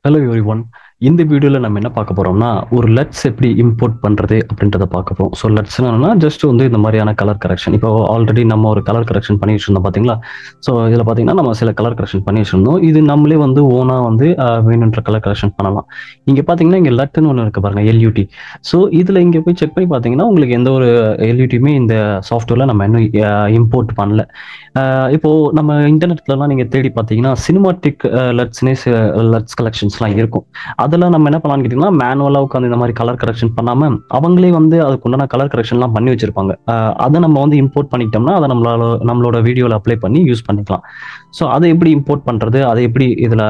Hello everyone. இந்த வீடியோவில் நம்ம என்ன பார்க்க போறோம்னா, ஒரு லட்ஸ் எப்படி இம்போர்ட் பண்றது அப்படின்றத பார்க்க போறோம். ஸோ லட்ஸ்னா ஜஸ்ட் வந்து இந்த மாதிரியான கலர் கரெக்ஷன். இப்போ ஆல்ரெடி நம்ம ஒரு கலர் கரெக்ஷன் பண்ணி வச்சிருந்தோம் பார்த்தீங்களா? ஸோ இதில் பார்த்தீங்கன்னா நம்ம சில கலர் கரெக்ஷன் பண்ணி வச்சிருந்தோம். இது நம்மளே வந்து ஓனா வந்து வேணுன்ற கலர் கரெக்ஷன் பண்ணலாம். இங்கே பார்த்தீங்கன்னா இங்கே லட்டுன்னு ஒன்று இருக்கு பாருங்க, எல்யூடி. ஸோ இதில் இங்கே போய் செக் பண்ணி பார்த்தீங்கன்னா உங்களுக்கு எந்த ஒரு எல்யூடியுமே இந்த சாஃப்ட்வேர்ல நம்ம இன்னும் இம்போர்ட் பண்ணல. இப்போ நம்ம இன்டர்நெட்லலாம் நீங்க தேடி பார்த்தீங்கன்னா சினிமாட்டிக் லட்ஸ்னே லட்ஸ் கலெக்ஷன்ஸ்லாம் இருக்கும். அதெல்லாம் நம்ம என்ன பண்ணலாம்னு கேட்டீங்கன்னா, மேனுவலா உட்காந்து இந்த மாதிரி கலர் கரெக்ஷன் பண்ணாம அவங்களே வந்து அதுக்கு உண்டான கலர் கரெக்ஷன்லாம் பண்ணி வச்சிருப்பாங்க. அதை நம்ம வந்து இம்போர்ட் பண்ணிட்டோம்னா அதை நம்மளோட வீடியோவில் அப்ளை பண்ணி யூஸ் பண்ணிக்கலாம். ஸோ அதை எப்படி இம்போர்ட் பண்றது, அதை எப்படி இதில்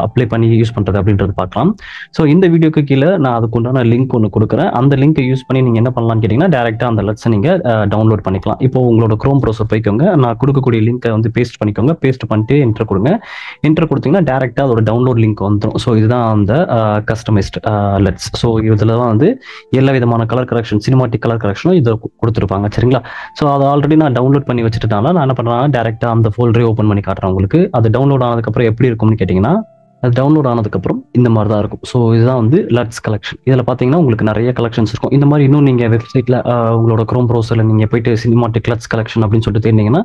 அப்ளை பண்ணி யூஸ் பண்றது அப்படின்றது பார்க்கலாம். ஸோ இந்த வீடியோக்கு கீழே நான் அதுக்கு உண்டான லிங்க் ஒன்று கொடுக்குறேன். அந்த லிங்கை யூஸ் பண்ணி நீங்க என்ன பண்ணலாம்னு கேட்டீங்கன்னா, டேரக்டா அந்த லட்ஸை நீங்க டவுன்லோட் பண்ணிக்கலாம். இப்போ உங்களோட குரோம் ப்ரௌசர் போய்க்கோங்க, நான் கொடுக்கக்கூடிய லிங்கை வந்து பேஸ்ட் பண்ணிக்கோங்க. பேஸ்ட் பண்ணிட்டு என்டர் கொடுங்க. என்டர் கொடுத்தீங்கன்னா டேரக்டா அதோட டவுன்லோட் லிங்க் வந்துடும். ஸோ இதுதான் அந்த கஸ்டமைஸ்ட் லெட்ஸ். ஸோ இதில் தான் வந்து எல்லா விதமான கலர் கரெக்ஷன், சினிமாட்டிக் கலர் கரெக்ஷனும் இதை கொடுத்துருப்பாங்க. சரிங்களா? ஸோ அதை ஆல்ரெடி நான் டவுன்லோட் பண்ணி வச்சுட்டனால நான் என்ன பண்ணுறேன், டேரக்டா அந்த ஃபோல்டரே ஓப்பன் பண்ணி காட்டுறேன் உங்களுக்கு. அது டவுன்லோட் ஆனதுக்கப்புறம் எப்படி இருக்கும்னு கேட்டிங்கன்னா, அது டவுன்லோட் ஆனதுக்கப்புறம் இந்த மாதிரி தான் இருக்கும். ஸோ இதுதான் வந்து லட்ஸ் கலெக்ஷன். இதில் பார்த்தீங்கன்னா உங்களுக்கு நிறைய கலெக்ஷன்ஸ் இருக்கும். இந்த மாதிரி இன்னும் நீங்கள் வெப்சைட்டில் உங்களோட குரோம் ப்ரௌசரில் நீங்கள் போயிட்டு சினிமாட்டிக் லட்ஸ் கலெக்ஷன் அப்படின்னு சொல்லிட்டு தேடினீங்கன்னா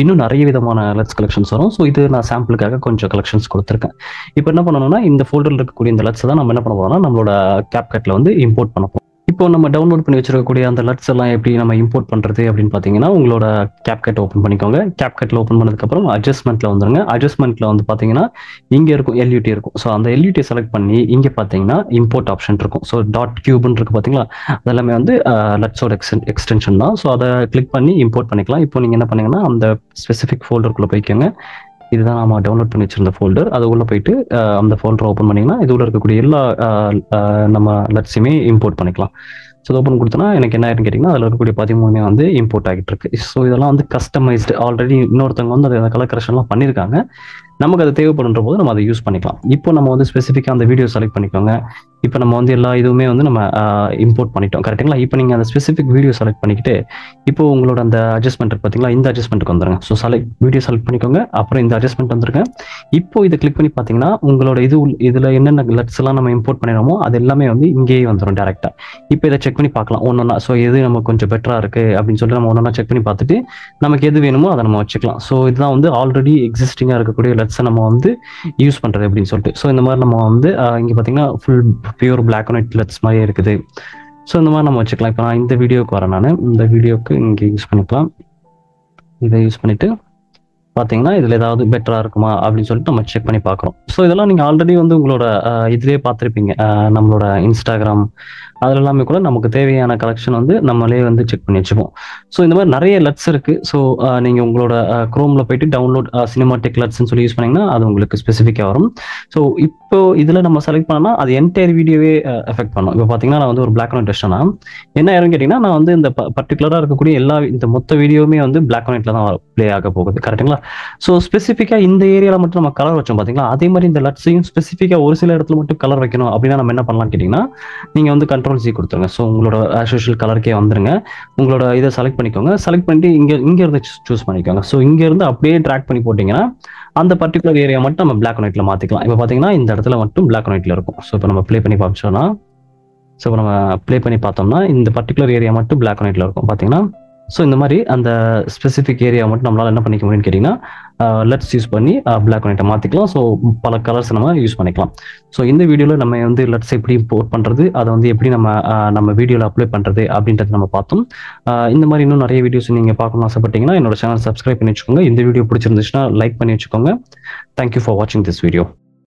இன்னும் நிறைய விதமான லட்ஸ் கலெக்ஷன்ஸ் வரும். ஸோ இது நான் சாம்பிளுக்காக கொஞ்சம் கலெக்ஷன்ஸ் கொடுத்துருக்கேன். இப்போ என்ன பண்ணணும்னா, இந்த ஃபோல்டரில் இருக்கக்கூடிய இந்த லட்ஸ் தான் நம்ம என்ன பண்ண போறோம்னா நம்மளோட CapCutல வந்து இம்போர்ட் பண்ண போறோம். இப்போ நம்ம டவுன்லோட் பண்ணி வச்சிருக்கக்கூடிய அந்த லட்ஸ் எல்லாம் எப்படி நம்ம இம்போர்ட் பண்றது அப்படின்னு பார்த்தீங்கன்னா, உங்களோட CapCut ஓப்பன் பண்ணிக்கோங்க. CapCutல ஓப்பன் பண்ணதுக்கப்புறம் அட்ஜஸ்ட்மெண்ட்ல வந்துருங்க. அட்ஜஸ்ட்மெண்ட்ல வந்து பார்த்தீங்கன்னா இங்கே இருக்கும் எல்யூடி இருக்கும். ஸோ அந்த எல்யூடி செலக்ட் பண்ணி இங்கே பார்த்தீங்கன்னா இம்போர்ட் ஆப்ஷன் இருக்கும். ஸோ டாட் கியூப்னு இருக்கு பார்த்தீங்களா, அதெல்லாமே வந்து லட்ஸோட எக்ஸ்டென்ஷன் தான். ஸோ அதை கிளிக் பண்ணி இம்போர்ட் பண்ணிக்கலாம். இப்போ நீங்கள் என்ன பண்ணீங்கன்னா அந்த ஸ்பெசிஃபிக் ஃபோல்டருக்குள்ளே போய்க்கோங்க. இதுதான் நம்ம டவுன்லோட் பண்ணி வச்சிருந்த ஃபோல்டர். அது உள்ள போயிட்டு அந்த ஃபோல்டர் ஓப்பன் பண்ணிங்கன்னா இது உள்ள இருக்கக்கூடிய எல்லா நம்ம லட்ஸுமே இம்போர்ட் பண்ணிக்கலாம். ஸோ ஓப்பன் கொடுத்தோன்னா எனக்கு என்ன ஆயிருன்னு கேட்டிங்கன்னா, அதில் இருக்கக்கூடிய 13 வந்து இம்போர்ட் ஆகிட்டு இருக்கு. ஸோ இதெல்லாம் வந்து கஸ்டமைஸ்டு. ஆல்ரெடி இன்னொருத்தவங்க வந்து அந்த கலர் கரெக்ஷன்லாம் பண்ணியிருக்காங்க. நமக்கு அது தேவைப்படுன்ற போது நம்ம அதை யூஸ் பண்ணிக்கலாம். இப்போ நம்ம வந்து ஸ்பெசிஃபிக்காக அந்த வீடியோ செலக்ட் பண்ணிக்கோங்க. இப்போ நம்ம வந்து எல்லா இதுவுமே வந்து நம்ம இம்போர்ட் பண்ணிட்டோம். கரெக்டுங்களா? இப்போ நீங்கள் அந்த ஸ்பெசிஃபிக் வீடியோ செலக்ட் பண்ணிக்கிட்டு இப்போ உங்களோட அந்த அட்ஜஸ்ட்மெண்ட் இருக்கு பார்த்தீங்களா, இந்த அட்ஜஸ்ட்மெண்ட்டுக்கு வந்துருங்க. ஸோ வீடியோ செலக்ட் பண்ணிக்கோங்க. அப்புறம் இந்த அட்ஜஸ்ட்மெண்ட் வந்துருங்க. இப்போ இதை கிளிக் பண்ணி பார்த்தீங்கன்னா உங்களோட இதில் என்னென்ன லட்ஸ் எல்லாம் நம்ம இம்போர்ட் பண்ணிடுறோமோ அது எல்லாமே வந்து இங்கேயே வந்துடும் டேரெக்டாக. இப்போ இதை செக் பண்ணி பார்க்கலாம் ஒன்றா. ஸோ எது நமக்கு கொஞ்சம் பெட்டராக இருக்குது அப்படின்னு சொல்லிட்டு நம்ம ஒன்றா செக் பண்ணி பார்த்துட்டு நமக்கு எது வேணுமோ அதை நம்ம வச்சுக்கலாம். ஸோ இதுதான் வந்து ஆல்ரெடி எக்ஸிஸ்டிங்காக இருக்கக்கூடிய லட்ஸை நம்ம வந்து யூஸ் பண்ணுறது அப்படின்னு சொல்லிட்டு. ஸோ இந்த மாதிரி நம்ம வந்து இங்கே பார்த்தீங்கன்னா full pure black and white lights மாதிரி இருக்குது. ஸோ இந்த மாதிரி நம்ம வச்சுக்கலாம். இப்போ நான் இந்த வீடியோக்கு வரேன். நான் இந்த வீடியோக்கு இங்கே யூஸ் பண்ணிக்கலாம். இதை யூஸ் பண்ணிட்டு பார்த்தீங்கன்னா இதில் ஏதாவது பெட்டராக இருக்குமா அப்படின்னு சொல்லிட்டு நம்ம செக் பண்ணி பார்க்குறோம். ஸோ இதெல்லாம் நீங்கள் ஆல்ரெடி வந்து உங்களோட இதிலே பார்த்துருப்பீங்க. நம்மளோட இன்ஸ்டாகிராம் அதில் எல்லாமே கூட நமக்கு தேவையான கலெக்ஷன் வந்து நம்மளே வந்து செக் பண்ணி வச்சுப்போம். ஸோ இந்த மாதிரி நிறைய லட்ஸ் இருக்குது. ஸோ நீங்கள் உங்களோட குரோமில் போயிட்டு டவுன்லோட் சினிமாட்டிக் லட்ஸ்ன்னு சொல்லி யூஸ் பண்ணிங்கன்னா அது உங்களுக்கு ஸ்பெசிஃபிக்காக வரும். ஸோ இப்போ இதில் நம்ம செலக்ட் பண்ணோம்னா அது என்டையர் வீடியோவே எஃபெக்ட் பண்ணும். இப்போ பார்த்தீங்கன்னா நான் வந்து ஒரு பிளாக் அண்ட் ஒயிட் டெஸ்ட்னா என்ன ஆயிரும்னு கேட்டிங்கன்னா, நான் வந்து இந்த பர்டிகுலராக இருக்கக்கூடிய இந்த மொத்த வீடியோவுமே வந்து பிளாக் அண்ட் ஒயிட்ல தான் ப்ளே ஆக போகுது. கரெக்டுங்களா? ஸோ ஸ்பெசிஃபிக்காக இந்த ஏரியாவில் மட்டும் நம்ம கலர் வச்சோம் பார்த்தீங்களா, அதே மாதிரி இந்த லட்ஸையும் ஸ்பெசிஃபிக்காக ஒரு சில இடத்துல மட்டும் கலர் வைக்கணும் அப்படின்னா நம்ம என்ன பண்ணலாம்னு கேட்டிங்கன்னா, நீங்கள் வந்து Ctrl+C கொடுத்துருங்க. ஸோ உங்களோட ஆஸ்யூஷுவல் கலருக்கே வந்துருங்க. உங்களோட இதை செலக்ட் பண்ணிக்கோங்க. செலக்ட் பண்ணிட்டு இங்கே இருந்து சூஸ் பண்ணிக்கோங்க. ஸோ இங்கேருந்து அப்படியே ட்ராக் பண்ணி போட்டிங்கன்னா அந்த பர்டிகுலர் ஏரியா மட்டும் நம்ம பிளாக் அண்ட் ஒயிட்ல மாற்றிக்கலாம். இப்போ பார்த்தீங்கன்னா இந்த இடத்துல மட்டும் பிளாக் அண்ட் ஒயிட்ல இருக்கும். ஸோ இப்போ நம்ம ப்ளே பண்ணி பார்த்தோம்னா இந்த பர்டிகுலர் ஏரியா மட்டும் பிளாக் அண்ட் ஒயிட்ல இருக்கும் பார்த்தீங்கன்னா. ஸோ இந்த மாதிரி அந்த ஸ்பெசிஃபிக் ஏரியா மட்டும் நம்மளால் என்ன பண்ணிக்க முடியும்னு கேட்டிங்கன்னா, லெட்ஸ் யூஸ் பண்ணி பிளாக் அண்ட் ஒயிட்டை மாற்றிக்கலாம். ஸோ பல கலர்ஸ் நம்ம யூஸ் பண்ணிக்கலாம். ஸோ இந்த வீடியோவில் நம்ம வந்து லெட்ஸ் எப்படி இம்போர்ட் பண்ணுறது, அதை வந்து எப்படி நம்ம வீடியோவில் அப்ளை பண்ணுறது அப்படின்றத நம்ம பார்த்தோம். இந்த மாதிரி இன்னும் நிறைய வீடியோஸ் நீங்கள் பார்க்கணும்னு ஆசைப்பட்டீங்கன்னா என்னோட சேனல் சப்ஸ்கிரைப் பண்ணி வச்சுக்கோங்க. இந்த வீடியோ பிடிச்சிருந்துச்சுன்னா லைக் பண்ணி வச்சுக்கோங்க. தேங்க்யூ ஃபார் வாட்சிங் திஸ் வீடியோ.